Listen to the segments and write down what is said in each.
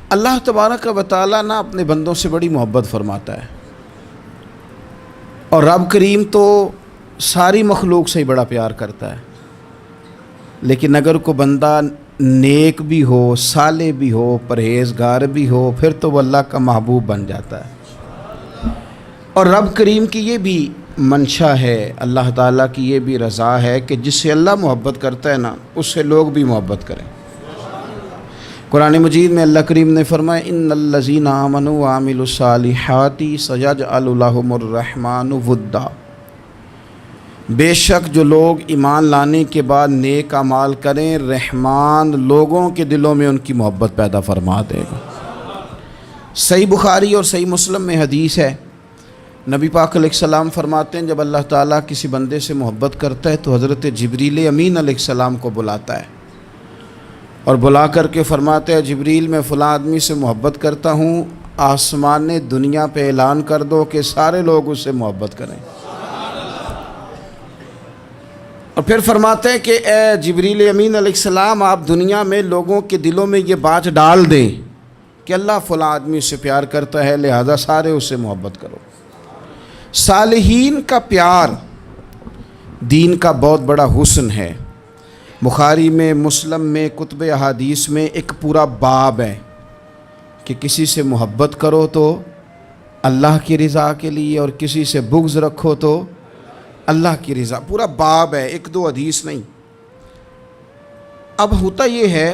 اللہ تبارک و تعالیٰ نا اپنے بندوں سے بڑی محبت فرماتا ہے، اور رب کریم تو ساری مخلوق سے ہی بڑا پیار کرتا ہے، لیکن اگر کوئی بندہ نیک بھی ہو، صالح بھی ہو، پرہیزگار بھی ہو، پھر تو وہ اللہ کا محبوب بن جاتا ہے۔ اور رب کریم کی یہ بھی منشا ہے، اللہ تعالیٰ کی یہ بھی رضا ہے کہ جس سے اللہ محبت کرتا ہے نا، اس سے لوگ بھی محبت کریں۔ قرآن مجید میں اللہ کریم نے فرمایا ان الذین آمنوا وعملوا الصالحات سیجعل لهم الرحمن ودا، بے شک جو لوگ ایمان لانے کے بعد نیک اعمال کریں، رحمان لوگوں کے دلوں میں ان کی محبت پیدا فرما دے گا۔ صحیح بخاری اور صحیح مسلم میں حدیث ہے، نبی پاک علیہ السلام فرماتے ہیں جب اللہ تعالیٰ کسی بندے سے محبت کرتا ہے تو حضرت جبریل امین علیہ السلام کو بلاتا ہے، اور بلا کر کے فرماتے ہیں جبریل میں فلاں آدمی سے محبت کرتا ہوں، آسمان دنیا پہ اعلان کر دو کہ سارے لوگ اس سے محبت کریں۔ اور پھر فرماتے ہیں کہ اے جبریل امین علیہ السلام آپ دنیا میں لوگوں کے دلوں میں یہ بات ڈال دیں کہ اللہ فلاں آدمی سے پیار کرتا ہے، لہذا سارے اس سے محبت کرو۔ صالحین کا پیار دین کا بہت بڑا حسن ہے۔ بخاری میں، مسلم میں، کتب احادیث میں ایک پورا باب ہے کہ کسی سے محبت کرو تو اللہ کی رضا کے لیے، اور کسی سے بغض رکھو تو اللہ کی رضا، پورا باب ہے، ایک دو حدیث نہیں۔ اب ہوتا یہ ہے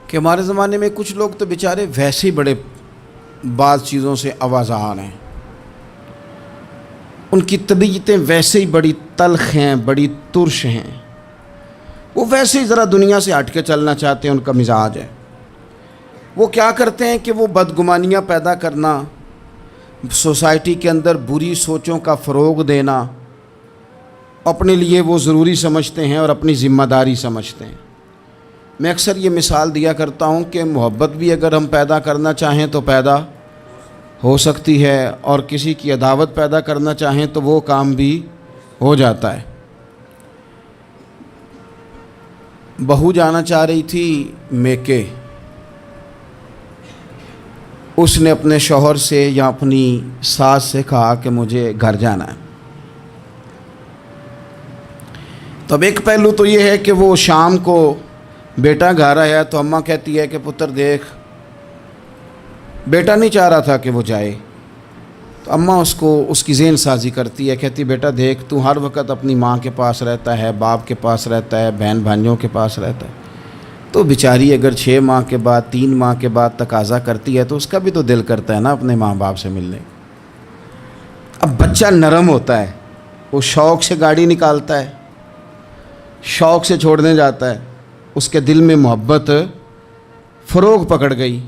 کہ ہمارے زمانے میں کچھ لوگ تو بیچارے ویسے ہی بڑے بعض چیزوں سے آوازان ہیں، ان کی طبیعتیں ویسے ہی بڑی تلخ ہیں، بڑی ترش ہیں، وہ ویسے ہی ذرا دنیا سے ہٹ کے چلنا چاہتے ہیں، ان کا مزاج ہے۔ وہ کیا کرتے ہیں کہ وہ بدگمانیاں پیدا کرنا، سوسائٹی کے اندر بری سوچوں کا فروغ دینا اپنے لیے وہ ضروری سمجھتے ہیں اور اپنی ذمہ داری سمجھتے ہیں۔ میں اکثر یہ مثال دیا کرتا ہوں کہ محبت بھی اگر ہم پیدا کرنا چاہیں تو پیدا ہو سکتی ہے، اور کسی کی عداوت پیدا کرنا چاہیں تو وہ کام بھی ہو جاتا ہے۔ بہو جانا چاہ رہی تھی میکے، اس نے اپنے شوہر سے یا اپنی ساس سے کہا کہ مجھے گھر جانا ہے۔ تو اب ایک پہلو تو یہ ہے کہ وہ شام کو بیٹا گھر آیا تو اماں کہتی ہے کہ پتر دیکھ، بیٹا نہیں چاہ رہا تھا کہ وہ جائے، تو اماں اس کی ذہن سازی کرتی ہے، کہتی بیٹا دیکھ تو ہر وقت اپنی ماں کے پاس رہتا ہے، باپ کے پاس رہتا ہے، بہن بھائیوں کے پاس رہتا ہے، تو بیچاری اگر 6 ماہ کے بعد 3 ماہ کے بعد تقاضا کرتی ہے تو اس کا بھی تو دل کرتا ہے نا اپنے ماں باپ سے ملنے۔ اب بچہ نرم ہوتا ہے، وہ شوق سے گاڑی نکالتا ہے، شوق سے چھوڑنے جاتا ہے، اس کے دل میں محبت فروغ پکڑ گئی۔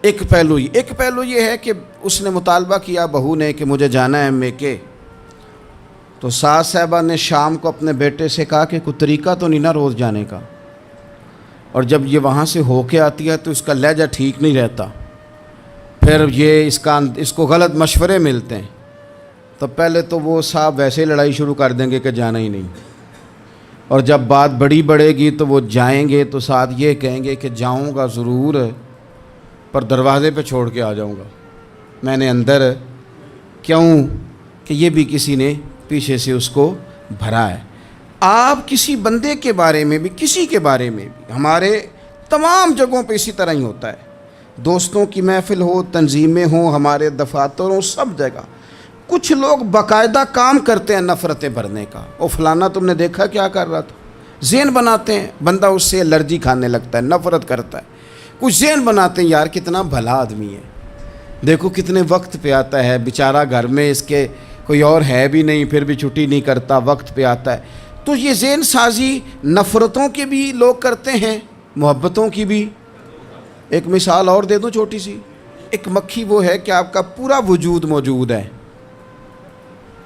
ایک پہلو یہ ہے کہ اس نے مطالبہ کیا بہو نے کہ مجھے جانا ہے میکے، تو ساس صاحبہ نے شام کو اپنے بیٹے سے کہا کہ کوئی طریقہ تو نہیں نا روز جانے کا، اور جب یہ وہاں سے ہو کے آتی ہے تو اس کا لہجہ ٹھیک نہیں رہتا، پھر یہ اس کو غلط مشورے ملتے ہیں، تو پہلے تو وہ صاحب ویسے ہی لڑائی شروع کر دیں گے کہ جانا ہی نہیں، اور جب بات بڑی بڑھے گی تو وہ جائیں گے تو ساتھ یہ کہیں گے کہ جاؤں گا ضرور پر دروازے پہ چھوڑ کے آ جاؤں گا، میں نے اندر کیوں کہ یہ بھی کسی نے پیچھے سے اس کو بھرا ہے۔ آپ کسی بندے کے بارے میں بھی، کسی کے بارے میں بھی، ہمارے تمام جگہوں پہ اسی طرح ہی ہوتا ہے، دوستوں کی محفل ہو، تنظیمیں ہوں، ہمارے دفاتر ہوں، سب جگہ کچھ لوگ باقاعدہ کام کرتے ہیں نفرتیں بھرنے کا، او فلانا تم نے دیکھا کیا کر رہا تھا، ذہن بناتے ہیں، بندہ اس سے الرجی کھانے لگتا ہے، نفرت کرتا ہے، کچھ ذہن بناتے ہیں یار کتنا بھلا آدمی ہے، دیکھو کتنے وقت پہ آتا ہے، بیچارہ گھر میں اس کے کوئی اور ہے بھی نہیں پھر بھی چھٹی نہیں کرتا، وقت پہ آتا ہے۔ تو یہ ذہن سازی نفرتوں کی بھی لوگ کرتے ہیں، محبتوں کی بھی۔ ایک مثال اور دے دوں چھوٹی سی، ایک مکھی وہ ہے کہ آپ کا پورا وجود موجود ہے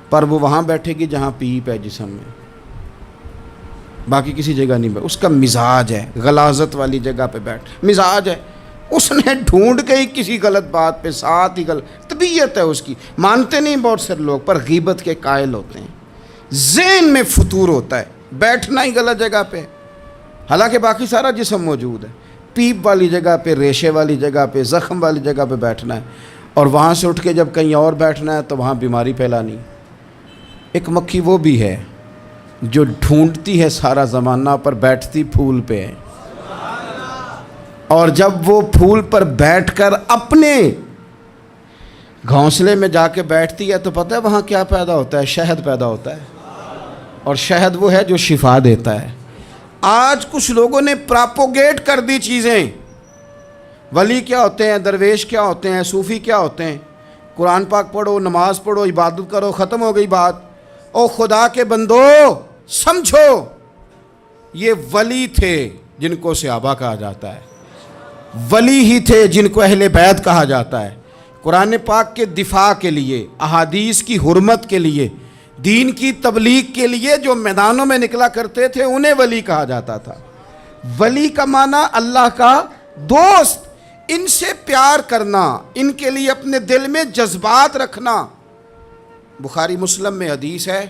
پر وہ وہاں بیٹھے گی جہاں پیپ ہے جسم میں، باقی کسی جگہ نہیں بیٹھ، اس کا مزاج ہے غلاظت والی جگہ پہ بیٹھ، مزاج ہے، اس نے ڈھونڈ گئی کسی غلط بات پہ، ساتھ ہی غلط طبیعت ہے اس کی، مانتے نہیں بہت سے لوگ پر غیبت کے قائل ہوتے ہیں، ذہن میں فطور ہوتا ہے، بیٹھنا ہی غلط جگہ پہ، حالانکہ باقی سارا جسم موجود ہے، پیپ والی جگہ پہ، ریشے والی جگہ پہ، زخم والی جگہ پہ بیٹھنا ہے، اور وہاں سے اٹھ کے جب کہیں اور بیٹھنا ہے تو وہاں بیماری پھیلانی۔ ایک مکھی وہ بھی ہے جو ڈھونڈتی ہے سارا زمانہ پر بیٹھتی پھول پہ ہے، اور جب وہ پھول پر بیٹھ کر اپنے گھونسلے میں جا کے بیٹھتی ہے تو پتہ ہے وہاں کیا پیدا ہوتا ہے؟ شہد پیدا ہوتا ہے، اور شہد وہ ہے جو شفا دیتا ہے۔ آج کچھ لوگوں نے پراپوگیٹ کر دی چیزیں، ولی کیا ہوتے ہیں، درویش کیا ہوتے ہیں، صوفی کیا ہوتے ہیں، قرآن پاک پڑھو، نماز پڑھو، عبادت کرو، ختم ہو گئی بات۔ او خدا کے بندو سمجھو، یہ ولی تھے جن کو صحابہ کہا جاتا ہے، ولی ہی تھے جن کو اہل بیت کہا جاتا ہے۔ قرآن پاک کے دفاع کے لیے، احادیث کی حرمت کے لیے، دین کی تبلیغ کے لیے جو میدانوں میں نکلا کرتے تھے انہیں ولی کہا جاتا تھا۔ ولی کا معنی اللہ کا دوست، ان سے پیار کرنا، ان کے لیے اپنے دل میں جذبات رکھنا۔ بخاری مسلم میں حدیث ہے،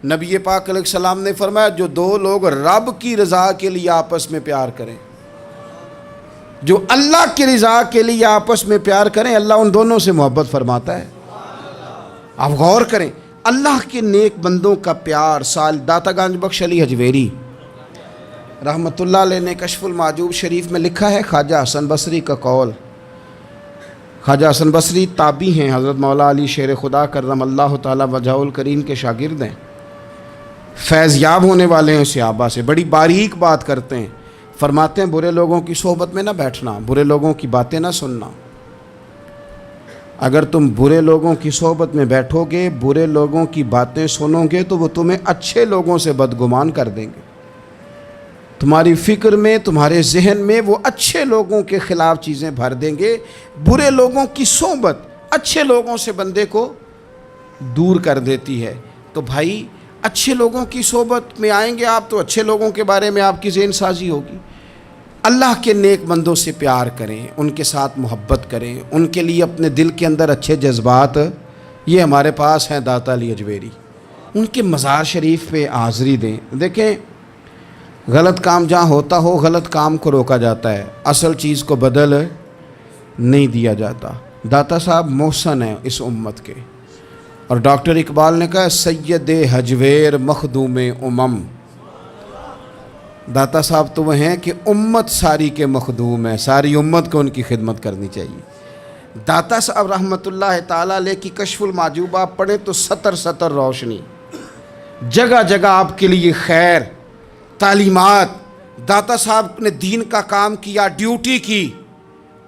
نبی پاک علیہ السلام نے فرمایا جو دو لوگ رب کی رضا کے لیے آپس میں پیار کریں، جو اللہ کی رضا کے لیے آپس میں پیار کریں، اللہ ان دونوں سے محبت فرماتا ہے۔ آپ غور کریں، اللہ کے نیک بندوں کا پیار۔ سال داتا گنج بخش علی حجویری رحمۃ اللہ علیہ نے کشف المعجوب شریف میں لکھا ہے، خواجہ حسن بصری کا قول۔ خواجہ حسن بصری تابعی ہیں، حضرت مولا علی شیر خدا کرم اللہ تعالیٰ وجہہ الکریم کے شاگرد ہیں، فیض یاب ہونے والے ہیں صحابہ سے، بڑی باریک بات کرتے ہیں۔ فرماتے ہیں برے لوگوں کی صحبت میں نہ بیٹھنا، برے لوگوں کی باتیں نہ سننا۔ اگر تم برے لوگوں کی صحبت میں بیٹھو گے، برے لوگوں کی باتیں سنو گے تو وہ تمہیں اچھے لوگوں سے بدگمان کر دیں گے۔ تمہاری فکر میں، تمہارے ذہن میں وہ اچھے لوگوں کے خلاف چیزیں بھر دیں گے۔ برے لوگوں کی صحبت اچھے لوگوں سے بندے کو دور کر دیتی ہے۔ تو بھائی اچھے لوگوں کی صحبت میں آئیں گے آپ تو اچھے لوگوں کے بارے میں آپ کی ذہن سازی ہوگی۔ اللہ کے نیک بندوں سے پیار کریں، ان کے ساتھ محبت کریں، ان کے لیے اپنے دل کے اندر اچھے جذبات۔ یہ ہمارے پاس ہیں داتا علی حجویری، ان کے مزار شریف پہ حاضری دیں۔ دیکھیں، غلط کام جہاں ہوتا ہو غلط کام کو روکا جاتا ہے، اصل چیز کو بدل نہیں دیا جاتا۔ داتا صاحب محسن ہیں اس امت کے، اور ڈاکٹر اقبال نے کہا سید حجویر مخدوم امم۔ داتا صاحب تو وہ ہیں کہ امت ساری کے مخدوم ہیں، ساری امت کو ان کی خدمت کرنی چاہیے۔ داتا صاحب رحمۃ اللہ تعالیٰ علیہ کی کشف المعجوب آپ پڑھیں تو سطر سطر روشنی، جگہ جگہ آپ کے لیے خیر، تعلیمات۔ داتا صاحب نے دین کا کام کیا، ڈیوٹی کی۔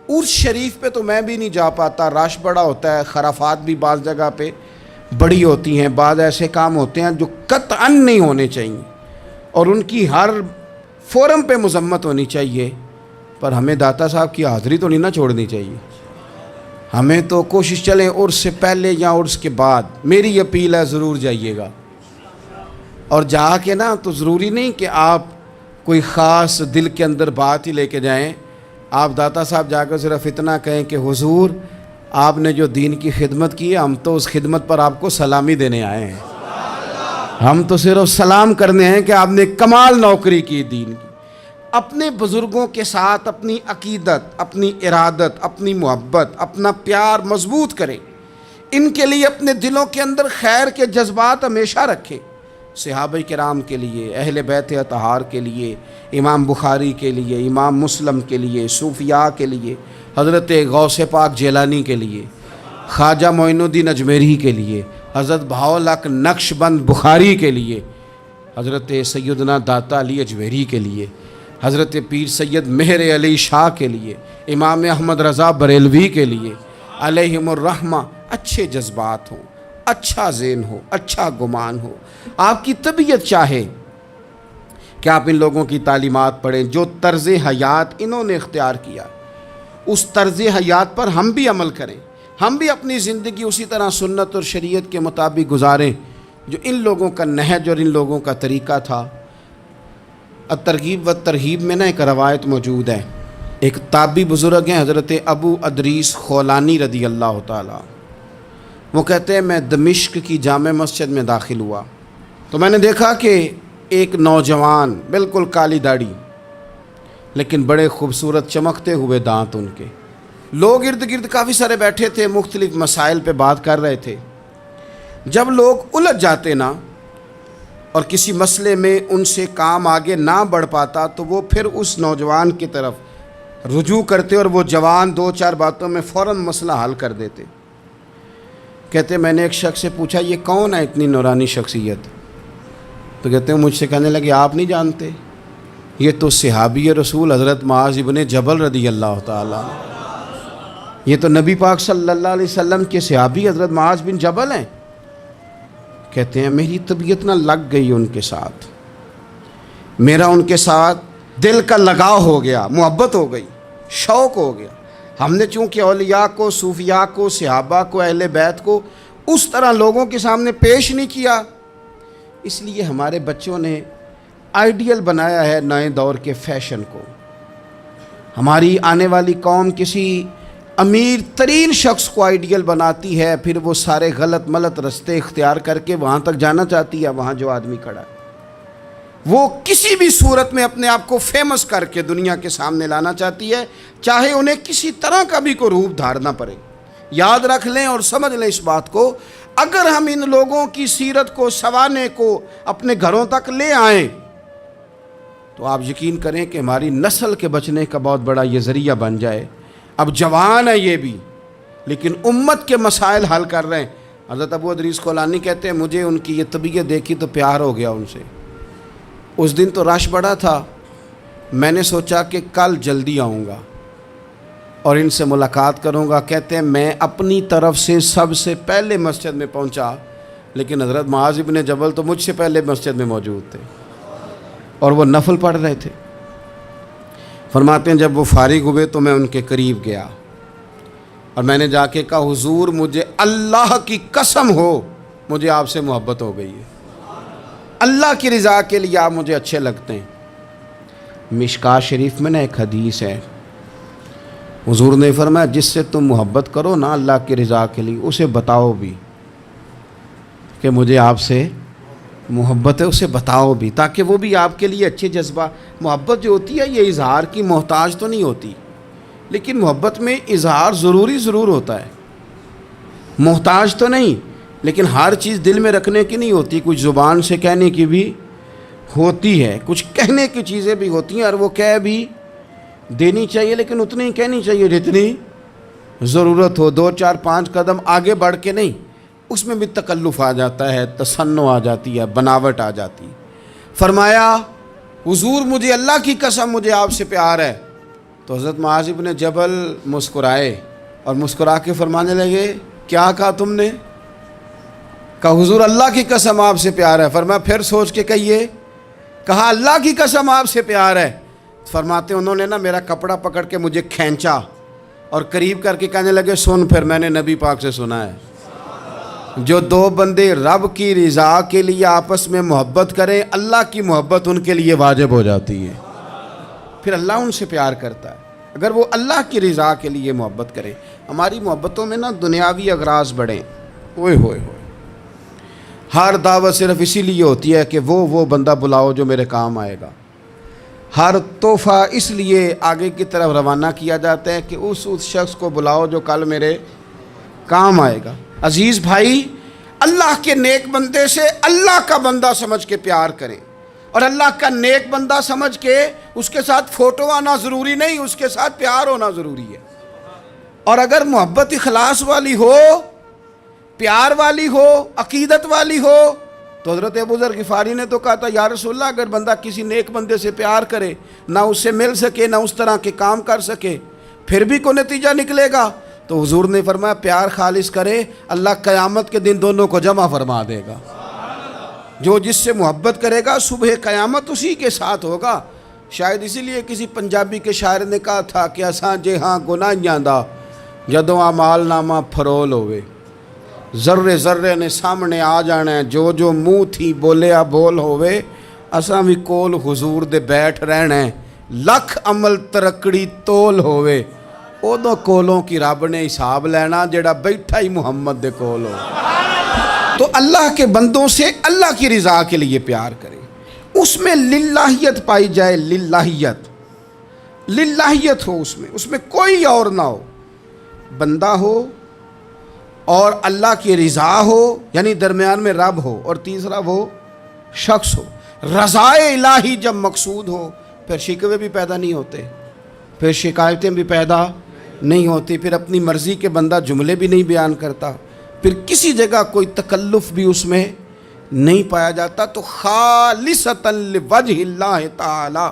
عرس شریف پہ تو میں بھی نہیں جا پاتا، رش بڑا ہوتا ہے، خرافات بھی بعض جگہ پہ بڑی ہوتی ہیں، بعض ایسے کام ہوتے ہیں جو قطعاً نہیں ہونے چاہیے اور ان کی ہر فورم پہ مذمت ہونی چاہیے، پر ہمیں داتا صاحب کی حاضری تو نہیں نہ چھوڑنی چاہیے۔ ہمیں تو کوشش چلیں عرس سے پہلے یا عرس کے بعد، میری اپیل ہے ضرور جائیے گا، اور جا کے نا تو ضروری نہیں کہ آپ کوئی خاص دل کے اندر بات ہی لے کے جائیں۔ آپ داتا صاحب جا کر صرف اتنا کہیں کہ حضور آپ نے جو دین کی خدمت کی ہے، ہم تو اس خدمت پر آپ کو سلامی دینے آئے ہیں، ہم تو صرف سلام کرنے ہیں کہ آپ نے کمال نوکری کی دین کی۔ اپنے بزرگوں کے ساتھ اپنی عقیدت، اپنی ارادت، اپنی محبت، اپنا پیار مضبوط کریں، ان کے لیے اپنے دلوں کے اندر خیر کے جذبات ہمیشہ رکھیں۔ صحابہ کرام کے لیے، اہل بیت اطہار کے لیے، امام بخاری کے لیے، امام مسلم کے لیے، صوفیاء کے لیے، حضرت غوث پاک جیلانی کے لیے، خواجہ معین الدین اجمیری کے لیے، حضرت بہاؤالحق نقش بند بخاری کے لیے، حضرت سیدنا داتا علی حجویری کے لیے، حضرت پیر سید مہر علی شاہ کے لیے، امام احمد رضا بریلوی کے لیے، علیہم الرحمہ۔ اچھے جذبات ہوں، اچھا ذہن ہو، اچھا گمان ہو، آپ کی طبیعت چاہے کہ آپ ان لوگوں کی تعلیمات پڑھیں، جو طرز حیات انہوں نے اختیار کیا اس طرز حیات پر ہم بھی عمل کریں، ہم بھی اپنی زندگی اسی طرح سنت اور شریعت کے مطابق گزاریں جو ان لوگوں کا نہج اور ان لوگوں کا طریقہ تھا۔ الترغیب و ترہیب میں نا ایک روایت موجود ہے، ایک تابعی بزرگ ہیں حضرت ابو ادریس خولانی رضی اللہ تعالیٰ، وہ کہتے ہیں میں دمشق کی جامع مسجد میں داخل ہوا تو میں نے دیکھا کہ ایک نوجوان بالکل کالی داڑھی لیکن بڑے خوبصورت چمکتے ہوئے دانت ان کے. لوگ ارد گرد کافی سارے بیٹھے تھے، مختلف مسائل پہ بات کر رہے تھے. جب لوگ الجھ جاتے نا اور کسی مسئلے میں ان سے کام آگے نہ بڑھ پاتا تو وہ پھر اس نوجوان کی طرف رجوع کرتے اور وہ جوان 2-4 باتوں میں فوراً مسئلہ حل کر دیتے. کہتے میں نے ایک شخص سے پوچھا یہ کون ہے اتنی نورانی شخصیت؟ تو کہتے ہیں مجھ سے کہنے لگے آپ نہیں جانتے، یہ تو صحابی رسول حضرت معاذ ابن جبل رضی اللہ تعالیٰ، یہ تو نبی پاک صلی اللہ علیہ وسلم کے صحابی حضرت معاذ بن جبل ہیں. کہتے ہیں میری طبیعت نہ لگ گئی ان کے ساتھ، میرا ان کے ساتھ دل کا لگاؤ ہو گیا، محبت ہو گئی، شوق ہو گیا. ہم نے چونکہ اولیاء کو، صوفیاء کو، صحابہ کو، اہل بیت کو اس طرح لوگوں کے سامنے پیش نہیں کیا، اس لیے ہمارے بچوں نے آئیڈیل بنایا ہے نئے دور کے فیشن کو. ہماری آنے والی قوم کسی امیر ترین شخص کو آئیڈیل بناتی ہے، پھر وہ سارے غلط ملت رستے اختیار کر کے وہاں تک جانا چاہتی ہے. وہاں جو آدمی کھڑا ہے وہ کسی بھی صورت میں اپنے آپ کو فیمس کر کے دنیا کے سامنے لانا چاہتی ہے، چاہے انہیں کسی طرح کا بھی کوئی روپ دھارنا پڑے. یاد رکھ لیں اور سمجھ لیں اس بات کو، اگر ہم ان لوگوں کی سیرت کو، سوانے کو اپنے گھروں تک لے آئیں تو آپ یقین کریں کہ ہماری نسل کے بچنے کا بہت بڑا یہ ذریعہ بن جائے. اب جوان ہے یہ بھی، لیکن امت کے مسائل حل کر رہے ہیں. حضرت ابو ادریس کولانی کہتے ہیں مجھے ان کی یہ طبیعت دیکھی تو پیار ہو گیا ان سے. اس دن تو رش بڑا تھا، میں نے سوچا کہ کل جلدی آؤں گا اور ان سے ملاقات کروں گا. کہتے ہیں میں اپنی طرف سے سب سے پہلے مسجد میں پہنچا، لیکن حضرت معاذ ابن جبل تو مجھ سے پہلے مسجد میں موجود تھے اور وہ نفل پڑھ رہے تھے. فرماتے ہیں جب وہ فارغ ہوئے تو میں ان کے قریب گیا اور میں نے جا کے کہا حضور مجھے اللہ کی قسم ہو مجھے آپ سے محبت ہو گئی ہے، اللہ کی رضا کے لیے آپ مجھے اچھے لگتے ہیں. مشکاہ شریف میں نا ایک حدیث ہے، حضور نے فرمایا جس سے تم محبت کرو نا اللہ کی رضا کے لیے اسے بتاؤ بھی کہ مجھے آپ سے محبت ہے، اسے بتاؤ بھی تاکہ وہ بھی آپ کے لیے اچھے جذبہ. محبت جو ہوتی ہے یہ اظہار کی محتاج تو نہیں ہوتی، لیکن محبت میں اظہار ضرور ہوتا ہے. محتاج تو نہیں، لیکن ہر چیز دل میں رکھنے کی نہیں ہوتی، کچھ زبان سے کہنے کی بھی ہوتی ہے، کچھ کہنے کی چیزیں بھی ہوتی ہیں اور وہ کہہ بھی دینی چاہیے، لیکن اتنی ہی کہنی چاہیے جتنی ضرورت ہو. 2-4-5 قدم آگے بڑھ کے نہیں، اس میں بھی تکلف آ جاتا ہے، تصنع آ جاتی ہے، بناوٹ آ جاتی ہے. فرمایا حضور مجھے اللہ کی قسم مجھے آپ سے پیار ہے. تو حضرت معاذ بن جبل مسکرائے اور مسکرا کے فرمانے لگے کیا کہا تم نے؟ کہا حضور اللہ کی قسم آپ سے پیار ہے. فرمایا پھر سوچ کے کہیے. کہا اللہ کی قسم آپ سے پیار ہے. فرماتے انہوں نے نا میرا کپڑا پکڑ کے مجھے کھینچا اور قریب کر کے کہنے لگے سن پھر میں نے نبی پاک سے سنا ہے جو 2 بندے رب کی رضا کے لیے آپس میں محبت کریں اللہ کی محبت ان کے لیے واجب ہو جاتی ہے. پھر اللہ ان سے پیار کرتا ہے اگر وہ اللہ کی رضا کے لیے محبت کرے. ہماری محبتوں میں نا دنیاوی اغراض بڑھیں. اوئے ہوئے ہوئے ہر دعوت صرف اسی لیے ہوتی ہے کہ وہ بندہ بلاؤ جو میرے کام آئے گا. ہر تحفہ اس لیے آگے کی طرف روانہ کیا جاتا ہے کہ اس شخص کو بلاؤ جو کل میرے کام آئے گا. عزیز بھائی اللہ کے نیک بندے سے اللہ کا بندہ سمجھ کے پیار کریں اور اللہ کا نیک بندہ سمجھ کے اس کے ساتھ فوٹو آنا ضروری نہیں، اس کے ساتھ پیار ہونا ضروری ہے. اور اگر محبت اخلاص والی ہو، پیار والی ہو، عقیدت والی ہو تو حضرت ابو ذر غفاری نے تو کہا تھا یا رسول اللہ اگر بندہ کسی نیک بندے سے پیار کرے نہ اس سے مل سکے نہ اس طرح کے کام کر سکے پھر بھی کوئی نتیجہ نکلے گا تو حضور نے فرمایا پیار خالص کرے اللہ قیامت کے دن دونوں کو جمع فرما دے گا. جو جس سے محبت کرے گا صبح قیامت اسی کے ساتھ ہوگا. شاید اسی لیے کسی پنجابی کے شاعر نے کہا تھا کہ اساں جے ہاں گناہیاں دا جدوں اعمال نامہ پھرول ہوئے ذرے ذرے نے سامنے آ جانا ہے جو منہ تھی بولیا بول ہوئے اساں بھی کول حضور دے بیٹھ رہنا ہے لکھ عمل ترکڑی تول ہوئے ادو کولوں کی رب نے حساب لینا جڑا بیٹھا ہی محمد دے کول ہو. تو اللہ کے بندوں سے اللہ کی رضا کے لیے پیار کریں، اس میں للہیت پائی جائے. للہیت للہیت ہو اس میں کوئی اور نہ ہو، بندہ ہو اور اللہ کی رضا ہو، یعنی درمیان میں رب ہو، اور تیسرا وہ شخص ہو۔ رضائے الہی جب مقصود ہو پھر شکوے بھی پیدا نہیں ہوتے، پھر شکایتیں بھی پیدا نہیں ہوتی، پھر اپنی مرضی کے بندہ جملے بھی نہیں بیان کرتا، پھر کسی جگہ کوئی تکلف بھی اس میں نہیں پایا جاتا۔ تو خالصۃ لوجہ اللہ تعالی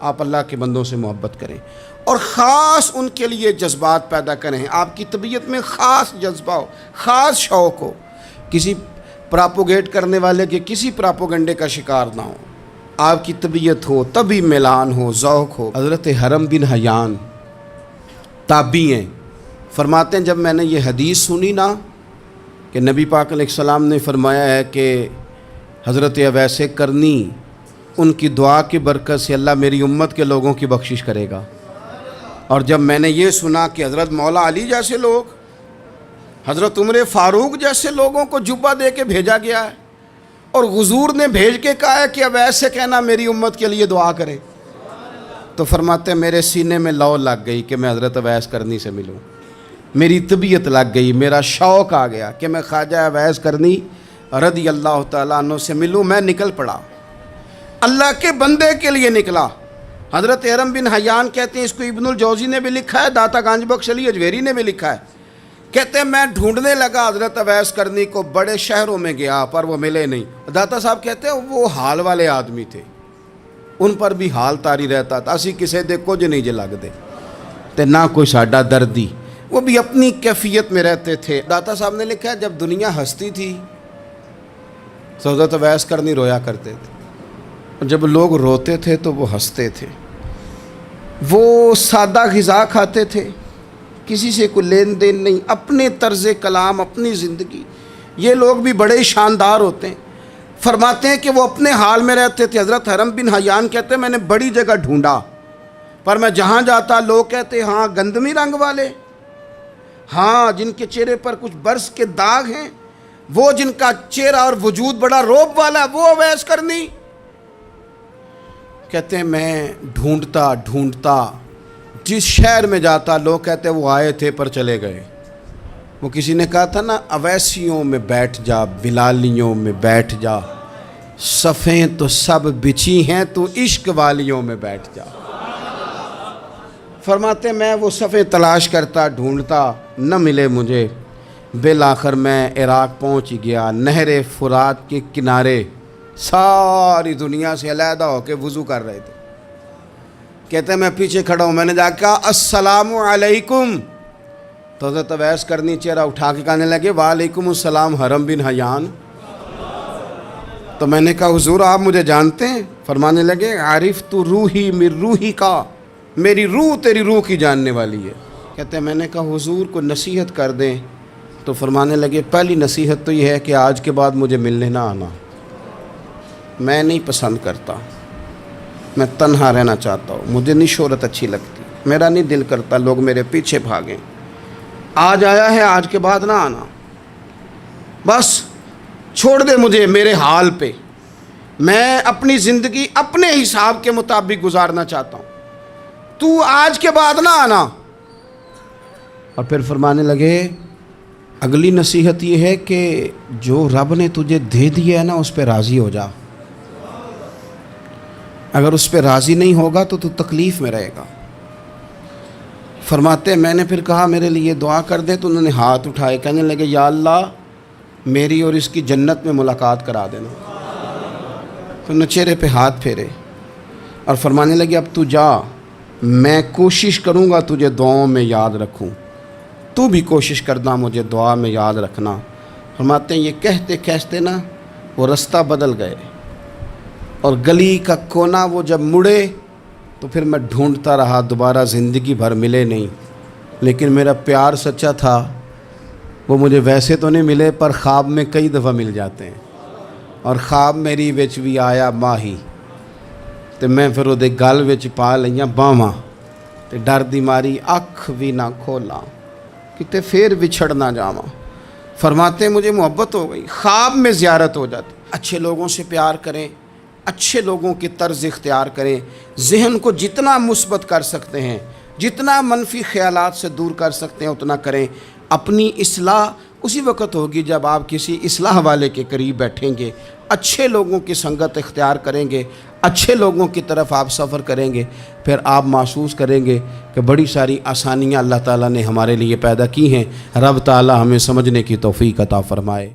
آپ اللہ کے بندوں سے محبت کریں اور خاص ان کے لیے جذبات پیدا کریں۔ آپ کی طبیعت میں خاص جذبہ ہو، خاص شوق ہو، کسی پراپوگیٹ کرنے والے کے کسی پراپوگنڈے کا شکار نہ ہو، آپ کی طبیعت ہو، طبی میلان ہو، ذوق ہو۔ حضرت حرم بن حیان تابعی ہیں، فرماتے ہیں جب میں نے یہ حدیث سنی نا کہ نبی پاک علیہ السلام نے فرمایا ہے کہ حضرت اویس کرنی ان کی دعا کی برکت سے اللہ میری امت کے لوگوں کی بخشش کرے گا، اور جب میں نے یہ سنا کہ حضرت مولا علی جیسے لوگ، حضرت عمر فاروق جیسے لوگوں کو جبہ دے کے بھیجا گیا ہے، اور حضور نے بھیج کے کہا ہے کہ اب ایسے کہنا میری امت کے لیے دعا کرے، تو فرماتے ہیں میرے سینے میں لو لگ گئی کہ میں حضرت اویس کرنی سے ملوں، میری طبیعت لگ گئی، میرا شوق آ گیا کہ میں خواجہ اویس کرنی رضی اللہ تعالیٰ عنہ سے ملوں۔ میں نکل پڑا، اللہ کے بندے کے لیے نکلا۔ حضرت حرم بن حیان کہتے ہیں، اس کو ابن الجوزی نے بھی لکھا ہے، داتا گانج بخش علی اجویری نے بھی لکھا ہے، کہتے ہیں میں ڈھونڈنے لگا حضرت اویس کرنی کو، بڑے شہروں میں گیا پر وہ ملے نہیں۔ داتا صاحب کہتے ہیں وہ حال والے آدمی تھے، ان پر بھی حال تاری رہتا تھا، اسی کسے دے کچھ نہیں جے لگ دے تے نہ کوئی ساڈا دردی، وہ بھی اپنی کیفیت میں رہتے تھے۔ داتا صاحب نے لکھا ہے جب دنیا ہستی تھی تو حضرت اویس کرنی رویا کرتے تھے، اور جب لوگ روتے تھے تو وہ ہنستے تھے۔ وہ سادہ غذا کھاتے تھے، کسی سے کوئی لین دین نہیں، اپنے طرز کلام، اپنی زندگی۔ یہ لوگ بھی بڑے شاندار ہوتے ہیں، فرماتے ہیں کہ وہ اپنے حال میں رہتے تھے۔ حضرت حرم بن حیان کہتے ہیں میں نے بڑی جگہ ڈھونڈا، پر میں جہاں جاتا لوگ کہتے ہاں گندمی رنگ والے، ہاں جن کے چہرے پر کچھ برس کے داغ ہیں، وہ جن کا چہرہ اور وجود بڑا روب والا، وہ اویس کرنی۔ کہتے ہیں میں ڈھونڈتا جس شہر میں جاتا لوگ کہتے وہ آئے تھے پر چلے گئے۔ وہ کسی نے کہا تھا نا اویسیوں میں بیٹھ جا، بلالیوں میں بیٹھ جا، صفیں تو سب بچھی ہیں تو عشق والیوں میں بیٹھ جا۔ فرماتے میں وہ صفیں تلاش کرتا ڈھونڈتا، نہ ملے مجھے، بالآخر میں عراق پہنچ گیا۔ نہر فرات کے کنارے ساری دنیا سے علیحدہ ہو کے وضو کر رہے تھے۔ کہتے ہیں میں پیچھے کھڑا ہوں، میں نے جا کہا السلام علیکم، تو حضرت اویس کرنی چہرہ اٹھا کے کہنے لگے وعلیکم السلام حرم بن حیان۔ تو میں نے کہا حضور آپ مجھے جانتے ہیں؟ فرمانے لگے عارف تو روحی من روحی کا، میری روح تیری روح کی جاننے والی ہے۔ کہتے ہیں میں نے کہا حضور کو نصیحت کر دیں، تو فرمانے لگے پہلی نصیحت تو یہ ہے کہ آج کے بعد مجھے ملنے نہ آنا، میں نہیں پسند کرتا، میں تنہا رہنا چاہتا ہوں، مجھے نہیں شہرت اچھی لگتی، میرا نہیں دل کرتا لوگ میرے پیچھے بھاگیں، آج آیا ہے آج کے بعد نہ آنا، بس چھوڑ دے مجھے میرے حال پہ، میں اپنی زندگی اپنے حساب کے مطابق گزارنا چاہتا ہوں، تو آج کے بعد نہ آنا۔ اور پھر فرمانے لگے اگلی نصیحت یہ ہے کہ جو رب نے تجھے دے دیا ہے نا اس پہ راضی ہو جا، اگر اس پہ راضی نہیں ہوگا تو تکلیف میں رہے گا۔ فرماتے ہیں میں نے پھر کہا میرے لیے دعا کر دیں، تو انہوں نے ہاتھ اٹھائے، کہنے لگے یا اللہ میری اور اس کی جنت میں ملاقات کرا دینا۔ تو انہوں نے چہرے پہ ہاتھ پھیرے اور فرمانے لگے اب تو جا، میں کوشش کروں گا تجھے دعاؤں میں یاد رکھوں، تو بھی کوشش کرنا مجھے دعا میں یاد رکھنا۔ فرماتے ہیں یہ کہتے کہتے نا وہ رستہ بدل گئے، اور گلی کا کونا وہ جب مڑے تو پھر میں ڈھونڈتا رہا، دوبارہ زندگی بھر ملے نہیں، لیکن میرا پیار سچا تھا، وہ مجھے ویسے تو نہیں ملے پر خواب میں کئی دفعہ مل جاتے ہیں، اور خواب میری وچ بھی آیا ماہی، تو میں پھر وہ گل وچ پا لئیاں باواں، تو ڈر دی ماری اکھ بھی نہ کھولا کتے پھر بچھڑ نہ جاواں۔ فرماتے ہیں مجھے محبت ہو گئی، خواب میں زیارت ہو جاتی۔ اچھے لوگوں سے پیار کریں، اچھے لوگوں کی طرز اختیار کریں، ذہن کو جتنا مثبت کر سکتے ہیں، جتنا منفی خیالات سے دور کر سکتے ہیں اتنا کریں۔ اپنی اصلاح اسی وقت ہوگی جب آپ کسی اصلاح والے کے قریب بیٹھیں گے، اچھے لوگوں کی سنگت اختیار کریں گے، اچھے لوگوں کی طرف آپ سفر کریں گے، پھر آپ محسوس کریں گے کہ بڑی ساری آسانیاں اللہ تعالیٰ نے ہمارے لیے پیدا کی ہیں۔ رب تعالیٰ ہمیں سمجھنے کی توفیق عطا فرمائے۔